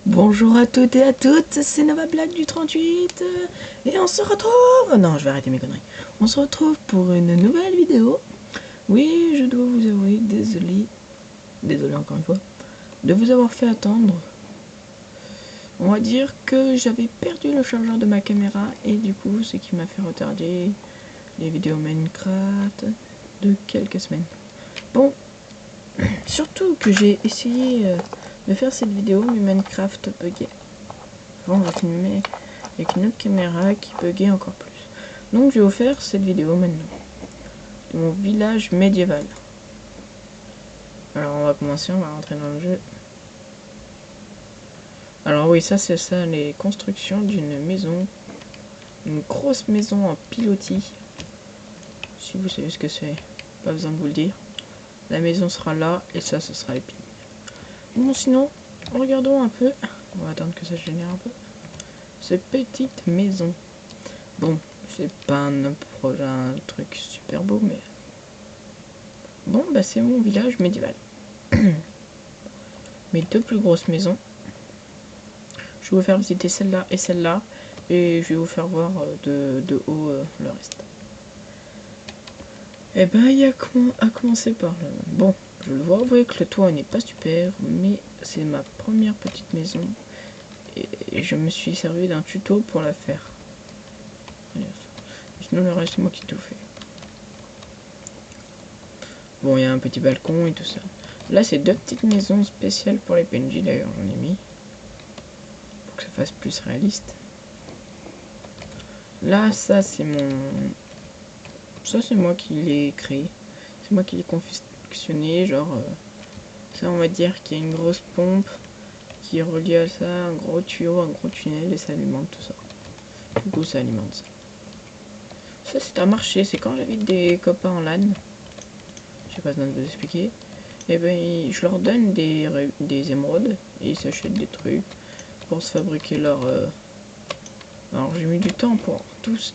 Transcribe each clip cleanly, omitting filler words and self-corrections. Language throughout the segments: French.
Bonjour à toutes et à toutes, c'est Nova Black du 38 et on se retrouve... Non, je vais arrêter mes conneries. On se retrouve pour une nouvelle vidéo. Oui, je dois vous avouer, désolé encore une fois, de vous avoir fait attendre. On va dire que j'avais perdu le chargeur de ma caméra et du coup, ce qui m'a fait retarder les vidéos Minecraft de quelques semaines. Bon, surtout que j'ai essayé de faire cette vidéo, mais Minecraft buguait. Avant, je filmais avec une autre caméra qui buguait encore plus. Donc, je vais vous faire cette vidéo maintenant. De mon village médiéval. Alors, on va commencer, on va rentrer dans le jeu. Alors oui, ça c'est ça, les constructions d'une maison. Une grosse maison en pilotis. Si vous savez ce que c'est, pas besoin de vous le dire. La maison sera là, et ça, ce sera les piles. Bon, sinon, regardons un peu. On va attendre que ça génère un peu. Ces petites maisons. Bon, c'est pas un truc super beau, mais... Bon, bah c'est mon village médiéval. Mes deux plus grosses maisons. Je vais vous faire visiter celle-là et celle-là. Et je vais vous faire voir de haut le reste. Et ben, il y a à commencer par... Bon, je le vois, vous voyez que le toit n'est pas super, mais c'est ma première petite maison. Et je me suis servi d'un tuto pour la faire. Sinon, le reste, c'est moi qui tout fait. Bon, il y a un petit balcon et tout ça. Là, c'est deux petites maisons spéciales pour les PNJ, d'ailleurs, j'en ai mis. Pour que ça fasse plus réaliste. Là, ça, c'est mon... Ça, c'est moi qui l'ai créé. C'est moi qui l'ai confectionné, genre... Ça, on va dire qu'il y a une grosse pompe qui est reliée à ça, un gros tuyau, un gros tunnel, et ça alimente tout ça. Du coup, ça alimente ça. Ça, c'est un marché, c'est quand j'invite des copains en LAN. J'ai pas besoin de vous expliquer. Et ben, je leur donne des émeraudes et ils s'achètent des trucs pour se fabriquer leur... Alors j'ai mis du temps pour tout ce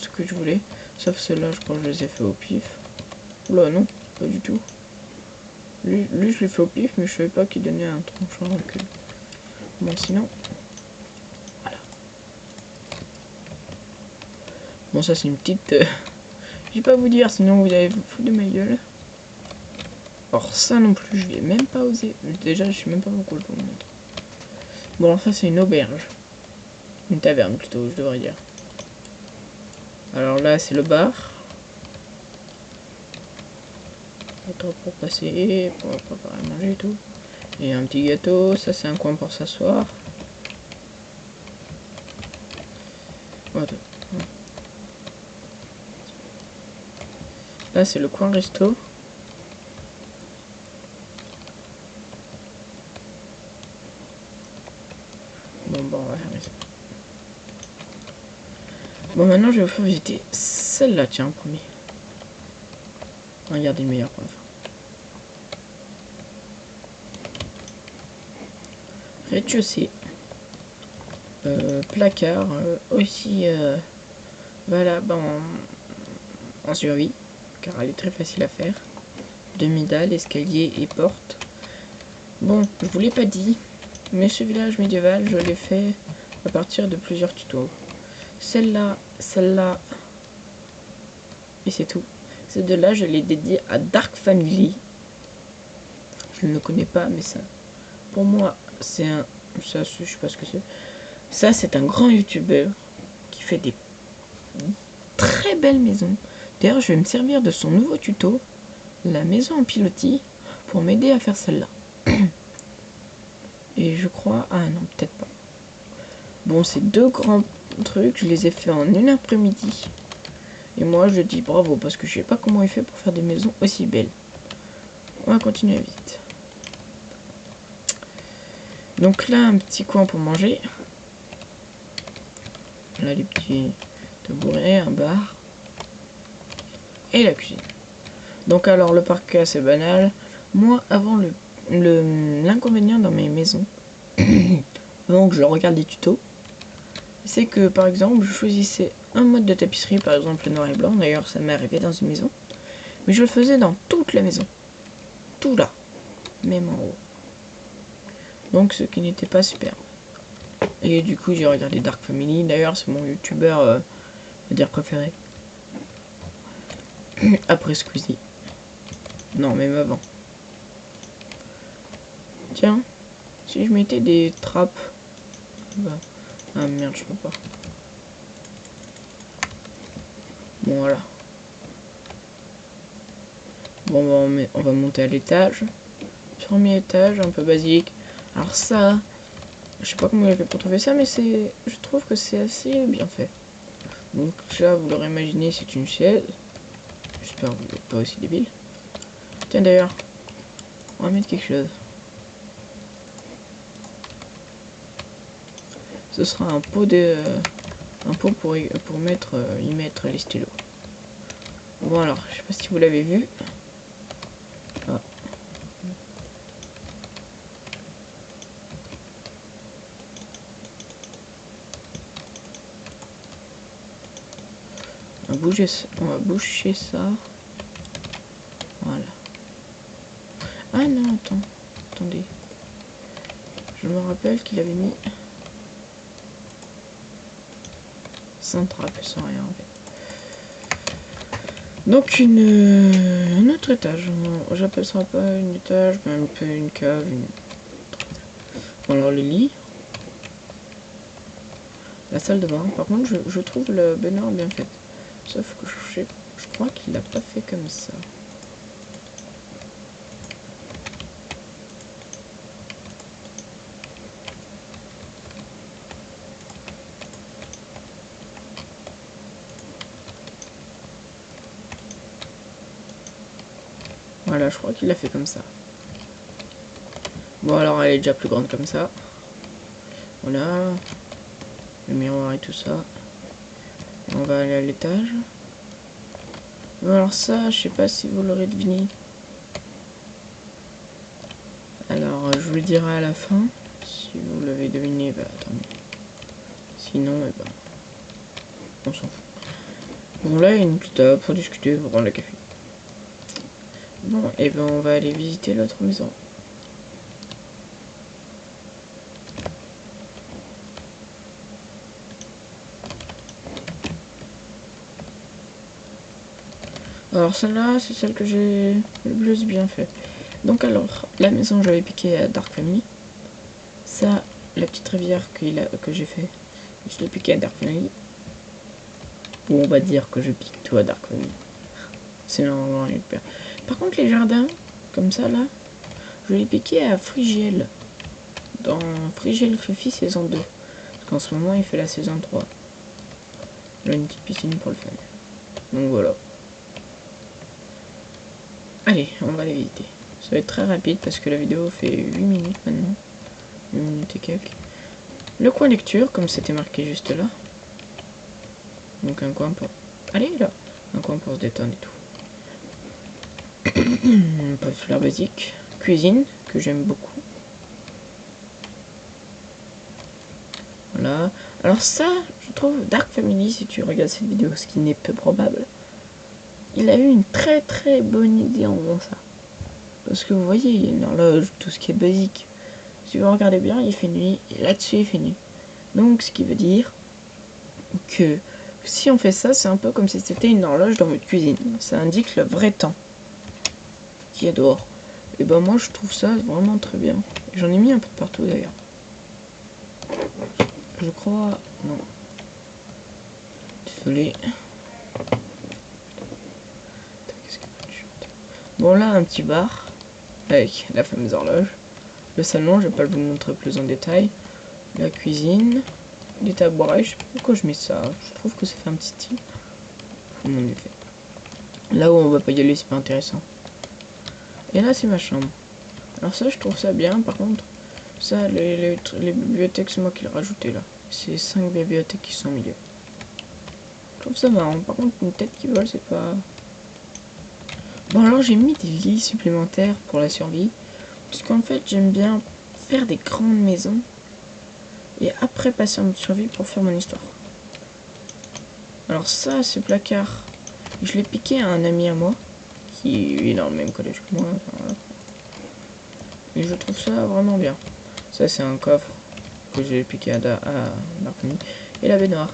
que je voulais, sauf ceux-là, je crois que je les ai fait au pif. Oula, non, pas du tout. Lui je l'ai fait au pif, mais je savais pas qu'il donnait un tranchant en recul. Bon, sinon... Voilà. Bon, ça c'est une petite... Je vais pas vous dire, sinon vous allez vous foutre de ma gueule. Or ça non plus, je vais même pas osé. Déjà, je sais même pas pourquoi je vous montre. Bon, alors ça c'est une auberge. Une taverne plutôt, je devrais dire. Alors là, c'est le bar. Attends, pour passer, pour préparer à manger et tout. Et un petit gâteau, ça c'est un coin pour s'asseoir. Voilà. Là, c'est le coin resto. Bon, on va faire ça. Bon, maintenant, je vais vous faire visiter celle-là, tiens, en premier. Regardez le meilleur pour la fin. Rez-de-chaussée. Placard. Aussi, voilà, en survie. Car elle est très facile à faire. Demi-dalle, escalier et porte. Bon, je vous l'ai pas dit, mais ce village médiéval, je l'ai fait à partir de plusieurs tutos. Celle-là, et c'est tout. Ces deux-là, je les dédie à Dark Family. Je ne le connais pas, mais ça, pour moi, c'est un... Ça, je sais pas ce que c'est. Ça, c'est un grand youtubeur qui fait des très belles maisons. D'ailleurs, je vais me servir de son nouveau tuto, la maison en pilotis, pour m'aider à faire celle-là. Et je crois... Ah non, peut-être pas. Bon, ces deux grands trucs, je les ai fait en une après-midi. Et moi, je dis bravo, parce que je sais pas comment il fait pour faire des maisons aussi belles. On va continuer vite. Donc là, un petit coin pour manger. Là, les petits tabourets, un bar. Et la cuisine. Donc alors, le parquet, c'est banal. Moi, avant, l'inconvénient dans mes maisons, avant que je regarde des tutos, c'est que, par exemple, je choisissais un mode de tapisserie, par exemple le noir et blanc. D'ailleurs, ça m'est arrivé dans une maison. Mais je le faisais dans toute la maison. Tout là. Même en haut. Donc ce qui n'était pas super. Et du coup j'ai regardé Dark Family. D'ailleurs c'est mon youtubeur on va dire préféré. Après Squeezie. Non, même avant. Tiens, si je mettais des trappes. Bah. Ah merde, je peux pas. Bon voilà. Bon, on va monter à l'étage. Premier étage, un peu basique. Alors ça, je sais pas comment il a fait pour trouver ça, mais c'est, je trouve que c'est assez bien fait. Donc là, vous l'aurez imaginé, c'est une chaise. J'espère que vous n'êtes pas aussi débile. Tiens d'ailleurs, on va mettre quelque chose. Ce sera un pot pour y mettre les stylos. Bon alors, je sais pas si vous l'avez vu. Ah. On va boucher ça. Voilà. Ah non, attendez. Je me rappelle qu'il avait mis 100 trappes sans rien en fait. Donc un autre étage. J'appelle ça pas un étage, mais un peu une cave. Bon, alors le lit. La salle de bain. Par contre, je trouve le baignoire bien faite. Sauf que je crois qu'il l'a pas fait comme ça. Voilà, je crois qu'il l'a fait comme ça. Bon, alors elle est déjà plus grande comme ça. Voilà. Le miroir et tout ça. On va aller à l'étage. Bon, alors ça, je sais pas si vous l'aurez deviné. Alors, je vous le dirai à la fin. Si vous l'avez deviné, bah tant mieux. Sinon, eh ben, on s'en fout. Bon, là, il y a une petite table pour discuter, pour prendre le café. Bon, et ben, on va aller visiter l'autre maison. Alors, celle-là, c'est celle que j'ai le plus bien fait. Donc, alors, la maison, j'avais piqué à Dark Family. Ça, la petite rivière que j'ai fait, je l'ai piqué à Dark Family. Ou on va dire que je pique tout à Dark Family. C'est normalement une paire. Par contre, les jardins, comme ça, là, je l'ai piqué à Frigiel. Dans Frigiel Fifi saison 2. Parce qu'en ce moment, il fait la saison 3. Il a une petite piscine pour le fun. Donc voilà. Allez, on va les visiter. Ça va être très rapide parce que la vidéo fait 8 minutes maintenant. 8 minutes et quelques. Le coin lecture, comme c'était marqué juste là. Donc un coin pour... Allez là. Un coin pour se détendre et tout. Pas de fleurs basiques. Cuisine, que j'aime beaucoup. Voilà. Alors ça, je trouve Dark Family, si tu regardes cette vidéo, ce qui n'est peu probable, il a eu une très très bonne idée en faisant ça. Parce que vous voyez, il y a une horloge, tout ce qui est basique. Si vous regardez bien, il fait nuit, et là-dessus il fait nuit. Donc ce qui veut dire que si on fait ça, c'est un peu comme si c'était une horloge dans votre cuisine. Ça indique le vrai temps qui est dehors. Et ben moi je trouve ça vraiment très bien. J'en ai mis un peu partout d'ailleurs. Je crois... Non. Désolé. Bon là un petit bar avec la fameuse horloge. Le salon, je vais pas vous montrer plus en détail. La cuisine. Les tabourets, je sais pas pourquoi je mets ça. Je trouve que ça fait un petit style. Mon effet. Là où on va pas y aller, c'est pas intéressant. Et là c'est ma chambre. Alors ça je trouve ça bien, par contre ça les bibliothèques c'est moi qui l'ai rajouté là. C'est 5 bibliothèques qui sont au milieu. Je trouve ça marrant, par contre une tête qui vole c'est pas... Bon alors j'ai mis des lits supplémentaires pour la survie. Parce qu'en fait j'aime bien faire des grandes maisons. Et après passer en mode survie pour faire mon histoire. Alors ça, ce placard, je l'ai piqué à un ami à moi. Qui est dans le même collège que moi. Enfin, voilà. Et je trouve ça vraiment bien. Ça c'est un coffre que j'ai piqué à Dark Family. Et la baignoire.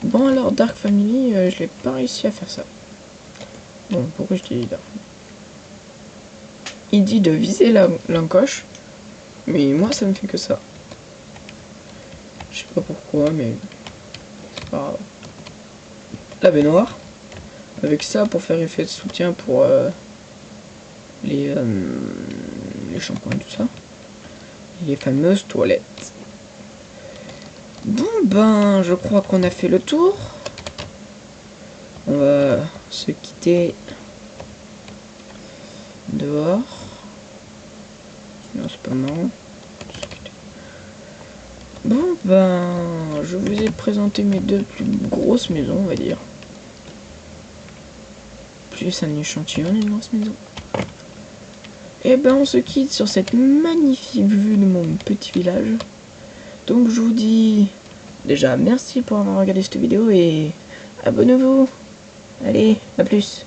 Bon alors Dark Family, je l'ai pas réussi à faire ça. Bon, pourquoi je dis Dark Family? Il dit de viser l'encoche, mais moi ça me fait que ça. Je sais pas pourquoi, mais c'est pas grave. La baignoire. Avec ça pour faire effet de soutien pour les shampoings et tout ça. Et les fameuses toilettes. Bon ben, je crois qu'on a fait le tour. On va se quitter dehors. Sinon c'est pas marrant. Bon ben, je vous ai présenté mes deux plus grosses maisons, on va dire. Plus un échantillon d'une grosse maison. Et ben on se quitte sur cette magnifique vue de mon petit village. Donc je vous dis déjà merci pour avoir regardé cette vidéo et abonnez-vous. Allez, à plus.